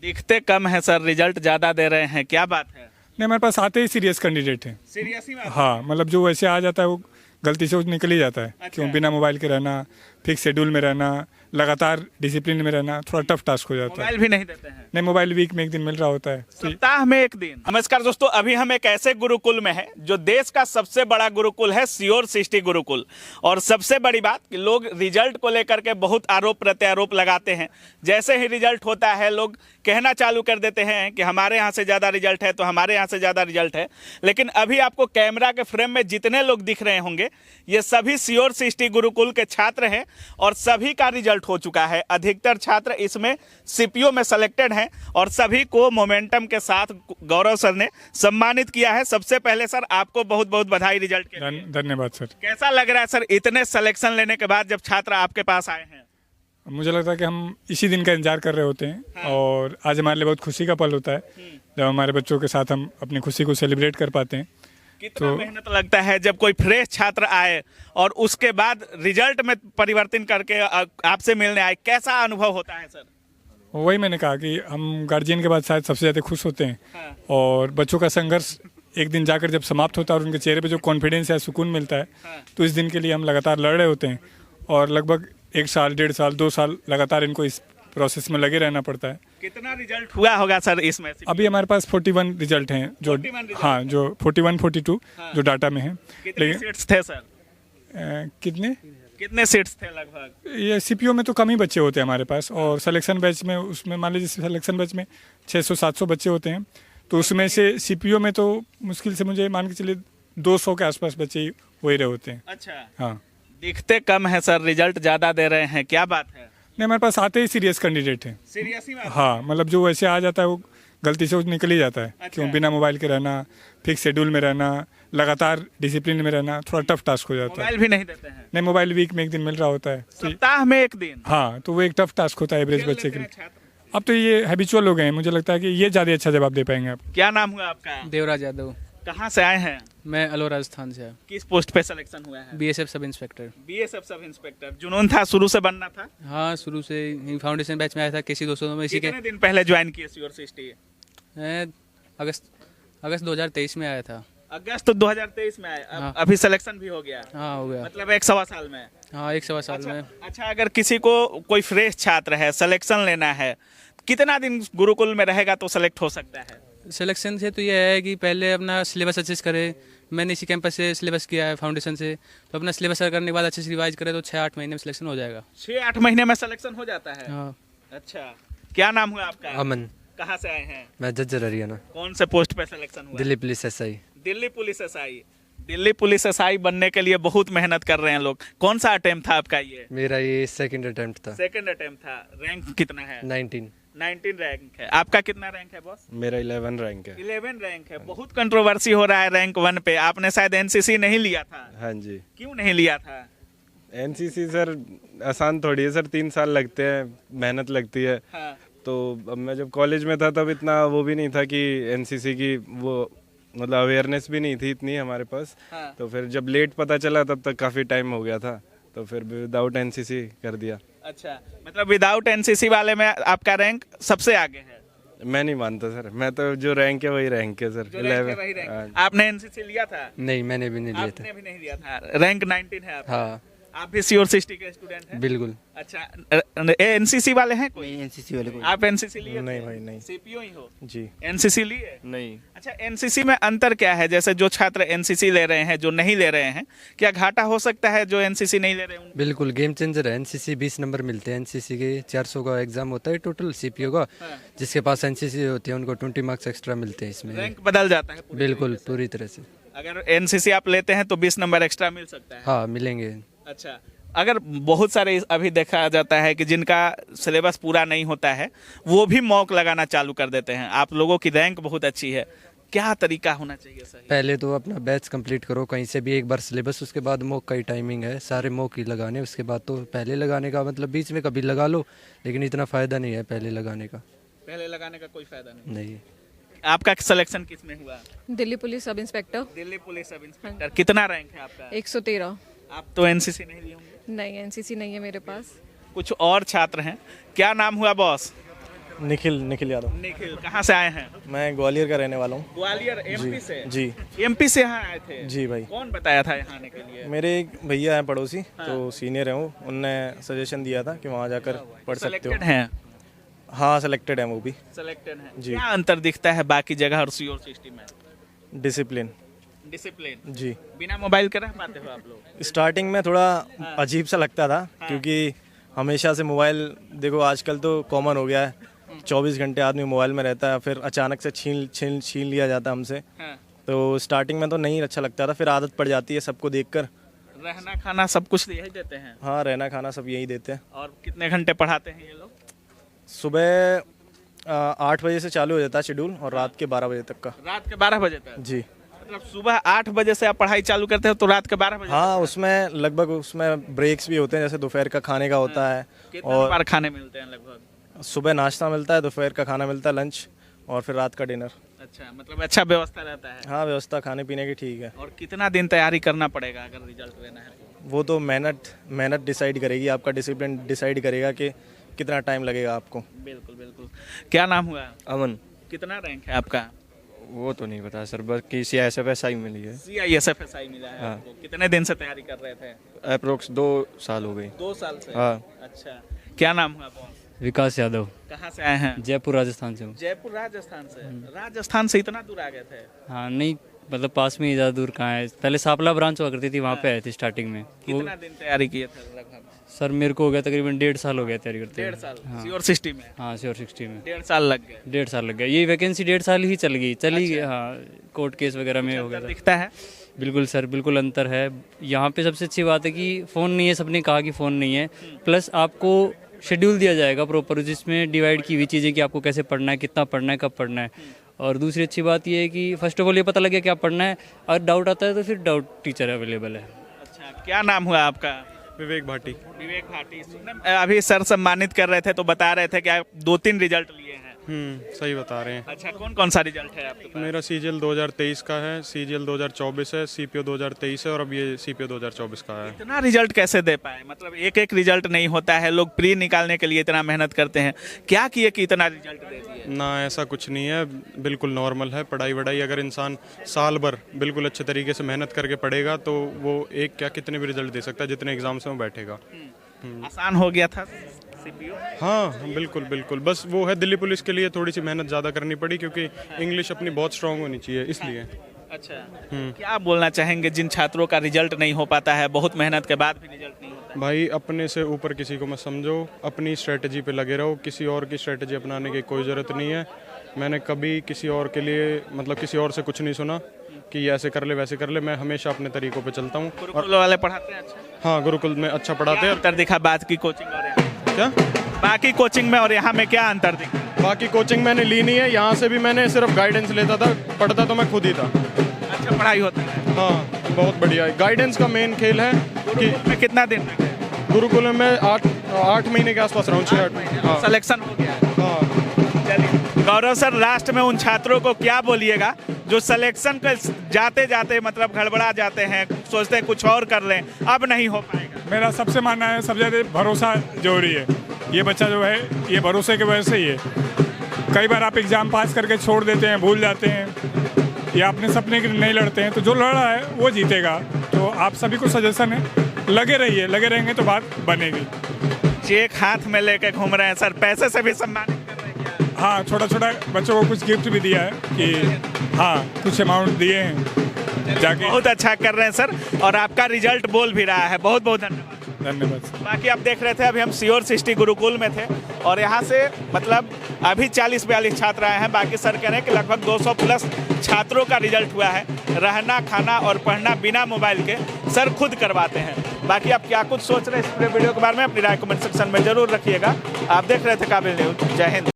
दिखते कम है sir, result ज्यादा दे रहे हैं, क्या बात है? नहीं, हमारे पास आते ही सीरियस कैंडिडेट हैं। सीरियस ही बात है? हाँ, मतलब जो वैसे आ जाता है वो गलती से वो निकल ही जाता है। अच्छा। क्यों बिना मोबाइल के रहना, फिक्स शेड्यूल में रहना, लगातार डिसिप्लिन में रहना थोड़ा टफ टास्क हो जाता है। मोबाइल भी नहीं देते हैं? नहीं, मोबाइल वीक में एक दिन मिल रहा होता है तो सप्ताह में एक दिन। नमस्कार दोस्तों, अभी हम एक ऐसे गुरुकुल में हैं जो देश का सबसे बड़ा गुरुकुल है, श्योर सिटी गुरुकुल। और सबसे बड़ी बात कि लोग रिजल्ट को लेकर के बहुत आरोप प्रत्यारोप लगाते हैं। जैसे ही रिजल्ट होता है लोग कहना चालू कर देते हैं कि हमारे यहाँ से ज़्यादा रिजल्ट है, तो हमारे यहाँ से ज़्यादा रिजल्ट है। लेकिन अभी आपको कैमरा के फ्रेम में जितने लोग दिख रहे होंगे ये सभी श्योर सिटी गुरुकुल के छात्र हैं और सभी का रिजल्ट हो चुका है। अधिकतर छात्र इसमें सीपीओ में सेलेक्टेड हैं और सभी को मोमेंटम के साथ गौरव सर ने सम्मानित किया है। सबसे पहले सर आपको बहुत बहुत बधाई रिजल्ट के लिए। धन्यवाद सर। कैसा लग रहा है सर इतने सिलेक्शन लेने के बाद जब छात्र आपके पास आए हैं? मुझे लगता है कि हम इसी दिन का इंतजार कर रहे होते हैं। हाँ। और आज हमारे लिए बहुत खुशी का पल होता है जब हमारे बच्चों के साथ हम अपनी खुशी को सेलिब्रेट कर पाते हैं। कितना मेहनत लगता है जब कोई फ्रेश छात्र आए और उसके बाद रिजल्ट में परिवर्तन करके आपसे मिलने आए, कैसा अनुभव होता है सर? वही मैंने कहा कि हम गार्जियन के बाद शायद सबसे ज़्यादा खुश होते हैं। हाँ। और बच्चों का संघर्ष एक दिन जाकर जब समाप्त होता है और उनके चेहरे पे जो कॉन्फिडेंस या सुकून मिलता है, हाँ। तो इस दिन के लिए हम लगातार लड़ रहे होते हैं। और लगभग 1 साल, 1.5 साल, 2 साल लगातार इनको इस प्रोसेस में लगे रहना पड़ता है। कितना रिजल्ट हुआ होगा सर इसमें से? अभी हमारे पास 41 रिजल्ट हैं जो 41 रिजल्ट हाँ, जो 41, 42 हाँ। जो डाटा में है। कितने सीट्स थे सर? कितने सीट्स थे लगभग? ये सीपीओ में तो कम ही बच्चे होते हैं हमारे पास। और सिलेक्शन बैच में, उसमें मान लीजिए सिलेक्शन बैच में 600-700 बच्चे होते हैं। तो उसमें से सीपीओ में तो मुश्किल से मुझे मान के चलिए 200 के आसपास बच्चे ही हो ही रहे होते हैं। अच्छा। हाँ। दिखते कम है सर, रिजल्ट ज्यादा दे रहे हैं, क्या बात है? नहीं, हमारे पास आते ही सीरियस कैंडिडेट हैं। सीरियस ही बात है? हाँ, मतलब जो वैसे आ जाता है वो गलती से वो निकल ही जाता है। अच्छा। क्यों बिना मोबाइल के रहना, फिक्स शेड्यूल में रहना, लगातार डिसिप्लिन में रहना थोड़ा टफ टास्क हो जाता है। मोबाइल भी नहीं देते हैं? नहीं, मोबाइल वीक में एक दिन मिल रहा होता है तो सप्ताह में एक दिन? हाँ, तो वो एक टफ टास्क होता है एवरेज खेल बच्चे के लेते लिए। हैं छात्र? अब तो ये हैबिचुअल हो गए हैं, मुझे लगता है कि ये ज़्यादा अच्छा जवाब दे पाएंगे आप। क्या नाम हुआ आपका? देवराज यादव। कहाँ से आए हैं? मैं अलो राजस्थान से। किस पोस्ट पे सिलेक्शन हुआ है? BSF sub inspector. BSF sub inspector. जुनून था शुरू से बनना था? हाँ, शुरू से ही फाउंडेशन बैच में आया था केसी 200 में। इसी के कितने दिन पहले ज्वाइन किए श्योर सिटी? मैं अगस्त 2023 में आया था। अगस्त 2023 में आए। हाँ। अभी सिलेक्शन भी हो गया? हाँ, हो गया। मतलब 1 सवा साल में? हाँ, 1 सवा साल में। अच्छा, अगर किसी को कोई फ्रेश छात्र है, सिलेक्शन लेना है, कितना दिन गुरुकुल में रहेगा तो सेलेक्ट हो सकता है? सिलेक्शन से तो ये है कि पहले अपना सिलेबस अच्छे से करे। मैंने इसी कैंपस से सिलेबस किया है फाउंडेशन से, तो अपना सिलेबस करने के बाद अच्छे से रिवाइज करे तो 6-8 महीने में सिलेक्शन हो जाएगा। 6-8 महीने में सिलेक्शन हो जाता है? हाँ। अच्छा, क्या नाम हुआ आपका? अमन। कहाँ से आए हैं? मैं जज्जर हरियाणा। कौन से पोस्ट पे सिलेक्शन हुआ? Delhi police SI. Delhi police SI. Delhi police SI बनने के लिए बहुत मेहनत कर रहे हैं लोग। कौन सा अटेम्प्ट था आपका ये? मेरा ये सेकंड अटेम्प्ट था। सेकंड अटेम्प्ट था। रैंक कितना है? 19 रैंक है। आपका कितना रैंक है बॉस? मेरा 11 रैंक है। 11 रैंक है। बहुत कंट्रोवर्सी हो रहा है रैंक 1 पे। आपने शायद एनसीसी नहीं लिया था? हाँ जी। क्यों नहीं लिया था? एनसीसी सर आसान थोड़ी है सर, 3 साल लगते हैं, मेहनत लगती है। हाँ। तो अब मैं जब कॉलेज में था तब इतना वो भी नहीं था कि एनसीसी की वो मतलब अवेयरनेस भी नहीं थी इतनी हमारे पास। हाँ। तो फिर जब लेट पता चला तब तक काफ़ी टाइम हो गया था, तो फिर विदाउट एनसीसी कर दिया। अच्छा, मतलब विदाउट एनसीसी वाले में आपका रैंक सबसे आगे है? मैं नहीं मानता सर, मैं तो जो रैंक है वही रैंक है सर। जो रैंक है वही रैंक। आपने एनसीसी लिया था? नहीं, मैंने भी नहीं लिया था। आपने भी नहीं लिया था। रैंक 19 है आपका? हाँ, आप भी श्योर सिटी के स्टूडेंट हैं? बिल्कुल। अच्छा, एनसीसी वाले हैं कोई? एनसीसी वाले कोई आप एनसीसी लिए? नहीं भाई, नहीं। सीपीओ ही हो? जी। एनसीसी लिए? नहीं। अच्छा, एनसीसी में अंतर क्या है? जैसे जो छात्र एनसीसी ले रहे हैं, जो नहीं ले रहे हैं, क्या घाटा हो सकता है जो एनसीसी नहीं ले रहे हैं? बिल्कुल गेम चेंजर है। एनसीसी 20 नंबर मिलते हैं। एनसीसी के 400 का एग्जाम होता है टोटल सीपीओ का। हाँ। जिसके पास एनसीसी होती है उनको 20 मार्क्स एक्स्ट्रा मिलते हैं इसमें। रैंक बदल जाता है बिल्कुल पूरी तरह से। अगर एनसीसी आप लेते हैं तो 20 नंबर एक्स्ट्रा मिल सकता है? हाँ, मिलेंगे। अच्छा, अगर बहुत सारे अभी देखा जाता है कि जिनका सिलेबस पूरा नहीं होता है वो भी मॉक लगाना चालू कर देते हैं। आप लोगों की रैंक बहुत अच्छी है, क्या तरीका होना चाहिए सही? पहले तो अपना बैच कंप्लीट करो कहीं से भी एक बार सिलेबस, उसके बाद मॉक का ही टाइमिंग है, सारे मॉक ही लगाने। उसके बाद तो पहले लगाने का मतलब बीच में कभी लगा लो, लेकिन इतना फ़ायदा नहीं है पहले लगाने का। पहले लगाने का कोई फायदा नहीं। आपका सिलेक्शन किस में हुआ? Delhi police sub inspector. Delhi police sub inspector. कितना रैंक है आपका? 113। आप तो एनसीसी नहीं लिए होंगे? नहीं, एनसीसी नहीं है मेरे पास। कुछ और छात्र हैं। क्या नाम हुआ बॉस? निखिल यादव। निखिल कहाँ से आए हैं? मैं ग्वालियर का रहने वाला हूँ। ग्वालियर एमपी से? जी एमपी से यहाँ आए थे? जी भाई। कौन बताया था यहाँ आने के लिए? मेरे एक भैया हैं पड़ोसी, तो सीनियर हैं वो, उनने सजेशन दिया था कि वहाँ जाकर पढ़ सकते सिलेक्टेड हो। हैं? हाँ सिलेक्टेड है वो भी। सिलेक्टेड हैं। जी। क्या अंतर दिखता है बाकी जगह और सीओर सिस्टम में? डिसिप्लिन। डिसिप्लिन। जी। बिना मोबाइल के रह पाते हो आप लोग? स्टार्टिंग में थोड़ा अजीब सा लगता था, क्योंकि हमेशा से मोबाइल, देखो आजकल तो कॉमन हो गया है, 24 घंटे आदमी मोबाइल में रहता है, फिर अचानक से छीन लिया जाता है हमसे। हाँ। तो स्टार्टिंग में तो नहीं अच्छा लगता था, फिर आदत पड़ जाती है सबको देखकर। रहना खाना सब कुछ यही देते हैं? हाँ रहना खाना सब यही देते हैं। और कितने घंटे पढ़ाते हैं ये लोग? सुबह 8 बजे से चालू हो जाता है शेड्यूल, और रात के 12 बजे तक का। रात के 12 बजे तक? जी। मतलब सुबह 8 बजे से आप पढ़ाई चालू करते हो तो रात के 12 बजे? हाँ उसमें लगभग उसमें ब्रेक्स भी होते हैं, जैसे दोपहर का खाने का होता है, कितने और बार खाने मिलते हैं लगभग? सुबह नाश्ता मिलता है, दोपहर का खाना मिलता है लंच, और फिर रात का डिनर। अच्छा, मतलब अच्छा व्यवस्था रहता है? हाँ व्यवस्था खाने पीने की ठीक है। और कितना दिन तैयारी करना पड़ेगा अगर रिजल्ट लेना है? वो तो मेहनत डिसाइड करेगी, आपका डिसिप्लिन डिसाइड करेगा कि कितना टाइम लगेगा आपको। बिल्कुल बिल्कुल। क्या नाम हुआ? अमन। कितना रैंक है आपका? वो तो नहीं पता सर, बस कि CISF मिली है। CISF मिला है हाँ। आपको? कितने दिन से तैयारी कर रहे थे? अप्रोक्स 2 साल हो गई। 2 साल से? हाँ। अच्छा, क्या नाम हुआ बॉस? विकास यादव, कहाँ से आए हैं? जयपुर राजस्थान से हूँ। जयपुर राजस्थान से? राजस्थान से इतना दूर आ गए थे? हाँ नहीं, मतलब पास में ही, ज़्यादा दूर कहाँ है। पहले सापला ब्रांच हुआ करती थी, वहाँ पे आए थे स्टार्टिंग में। वो कितना दिन तैयारी किए थे लगभग? सर मेरे को हो गया तकरीबन 1.5 साल हो गया तैयारी करते 1.5 साल? सीओर सिस्टम में? हाँ श्योर 60 में 1.5 साल लग गए? 1.5 साल लग गया। ये वैकेंसी 1.5 साल ही चली गई। हाँ, कोर्ट केस वगैरह में हो गया था। दिखता है? बिल्कुल सर, बिल्कुल अंतर है। यहाँ पे सबसे अच्छी बात है कि फ़ोन नहीं है, सबने कहा कि फ़ोन नहीं है, प्लस आपको शेड्यूल दिया जाएगा प्रॉपर, जिसमें डिवाइड की हुई चीज़ें कि आपको कैसे पढ़ना है, कितना पढ़ना है, कब पढ़ना है। और दूसरी अच्छी बात ये है कि फर्स्ट ऑफ ऑल ये पता लग गया क्या पढ़ना है, और डाउट आता है तो फिर डाउट टीचर अवेलेबल है। अच्छा, क्या नाम हुआ आपका? विवेक भाटी। विवेक भाटी। सुनने अभी सर सम्मानित कर रहे थे तो बता रहे थे कि आप 2-3 रिजल्ट लिए हैं। सही बता रहे हैं। अच्छा, कौन कौन सा रिजल्ट है आपके पास? मेरा CGL 2023 का है, CGL 2024 है, CPO 2023 है, और अब ये CPO 2024 का है। इतना रिजल्ट कैसे दे पाए? मतलब एक एक रिजल्ट नहीं होता है, लोग प्री निकालने के लिए इतना मेहनत करते हैं, क्या किए कि इतना रिजल्ट दे दिए? ना ऐसा कुछ नहीं है, बिल्कुल नॉर्मल है। पढ़ाई वढ़ाई अगर इंसान साल भर बिल्कुल अच्छे तरीके से मेहनत करके पढ़ेगा तो वो एक क्या कितने भी रिजल्ट दे सकता है, जितने एग्जाम्स में वो बैठेगा। आसान हो गया था सीपीयू? हाँ बिल्कुल बिल्कुल, बस वो है दिल्ली पुलिस के लिए थोड़ी सी मेहनत ज़्यादा करनी पड़ी, क्योंकि इंग्लिश अपनी बहुत स्ट्रांग होनी चाहिए इसलिए। अच्छा, क्या बोलना चाहेंगे जिन छात्रों का रिजल्ट नहीं हो पाता है, बहुत मेहनत के बाद भी रिजल्ट नहीं होता है? भाई अपने से ऊपर किसी को मत समझो, अपनी स्ट्रेटजी पे लगे रहो, किसी और की स्ट्रेटजी अपनाने की कोई ज़रूरत नहीं है। मैंने कभी किसी और के लिए, मतलब किसी और से कुछ नहीं सुना कि ये ऐसे कर ले वैसे कर ले, मैं हमेशा अपने तरीकों पे चलता हूँ। गुरुकुल वाले पढ़ाते हैं अच्छा? हाँ गुरुकुल में अच्छा पढ़ाते क्या हैं। अंतर दिखा बाकी कोचिंग और यहाँ? क्या बाकी कोचिंग में और यहाँ में क्या अंतर दिखा? बाकी कोचिंग मैंने ली नहीं है, यहाँ से भी मैंने सिर्फ गाइडेंस लेता था, पढ़ता तो मैं खुद ही था। अच्छा पढ़ाई होता है? हाँ बहुत बढ़िया, गाइडेंस का मेन खेल है कि गुरुकुल में कितना दिन लगे? गुरुकुल में 8 महीने के आसपास रहूँ, 6-8 महीने। हाँ सिलेक्शन हो गया? हाँ। चलिए गौरव सर, लास्ट में उन छात्रों को क्या बोलिएगा जो सिलेक्शन के जाते जाते मतलब गड़बड़ा जाते हैं, सोचते हैं कुछ और कर लें, अब नहीं हो पाएगा? मेरा सबसे मानना है सबसे ज़्यादा भरोसा जरूरी है। ये बच्चा जो है ये भरोसे की वजह से ही है। कई बार आप एग्ज़ाम पास करके छोड़ देते हैं, भूल जाते हैं, या अपने सपने के लिए नहीं लड़ते हैं, तो जो लड़ा है वो जीतेगा। तो आप सभी को सजेशन है, लगे रहिए, लगे रहेंगे तो बात बनेगी। चेक हाथ में लेके घूम रहे हैं सर, पैसे से भी सम्मानित कर रहे हैं क्या? हाँ, छोटा छोटा बच्चों को कुछ गिफ्ट भी दिया है कि हाँ कुछ अमाउंट दिए हैं जाके। बहुत अच्छा कर रहे हैं सर, और आपका रिजल्ट बोल भी रहा है। बहुत बहुत धन्यवाद। धन्यवाद सर। बाकी आप देख रहे थे अभी हम सीओर सिस्टी गुरुकुल में थे, और यहाँ से मतलब अभी 40-42 छात्र आए हैं। बाकी सर कह रहे हैं कि लगभग 200 प्लस छात्रों का रिजल्ट हुआ है। रहना खाना और पढ़ना बिना मोबाइल के सर खुद करवाते हैं। बाकी आप क्या कुछ सोच रहे हैं इस पूरे वीडियो के बारे में, अपनी राय कमेंट सेक्शन में जरूर रखिएगा। आप देख रहे थे काबिल न्यूज़। जय हिंद।